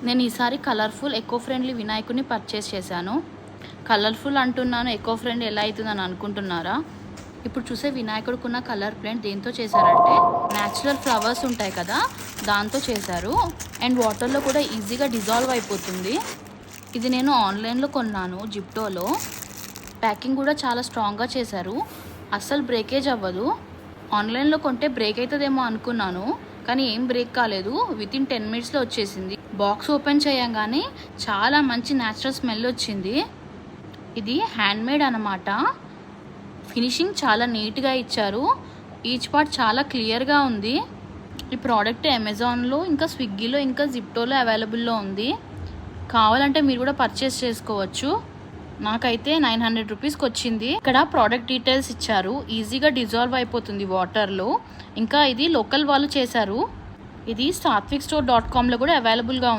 నేను ఈసారి colourful eco friendly వినాయకుడిని పర్చేస్ చేశాను. కలర్ఫుల్ అంటున్నాను, ఎకో ఫ్రెండ్ ఎలా అవుతుందని అనుకుంటున్నారా? ఇప్పుడు చూసే వినాయకుడికున్న కలర్ ప్లేంట్ దేంతో చేశారంటే న్యాచురల్ ఫ్లవర్స్ ఉంటాయి కదా, దాంతో చేశారు. అండ్ వాటర్లో కూడా ఈజీగా డిజాల్వ్ అయిపోతుంది. ఇది నేను ఆన్లైన్లో కొన్నాను, జిప్టోలో. ప్యాకింగ్ కూడా చాలా స్ట్రాంగ్గా చేశారు, అస్సలు బ్రేకేజ్ అవ్వదు. ఆన్లైన్లో కొంటే బ్రేక్ అవుతుందేమో అనుకున్నాను, కానీ ఏం బ్రేక్ కాలేదు. వితిన్ 10 minutesలో వచ్చేసింది. బాక్స్ ఓపెన్ చేయగానే చాలా మంచి న్యాచురల్ స్మెల్ వచ్చింది. ఇది హ్యాండ్మేడ్ అన్నమాట. ఫినిషింగ్ చాలా నీట్గా ఇచ్చారు. ఈచ్ పార్ట్ చాలా క్లియర్గా ఉంది. ఈ ప్రోడక్ట్ అమెజాన్లో, ఇంకా స్విగ్గీలో, ఇంకా జిప్టోలో అవైలబుల్లో ఉంది. కావాలంటే మీరు కూడా పర్చేస్ చేసుకోవచ్చు. నాకైతే 900 రూపీస్కి వచ్చింది. ఇక్కడ ప్రోడక్ట్ డీటెయిల్స్ ఇచ్చారు. ఈజీగా డిజాల్వ్ అయిపోతుంది వాటర్లో. ఇంకా ఇది లోకల్ వాళ్ళు చేశారు. ఇది satvik store.comలో కూడా అవైలబుల్గా ఉంది.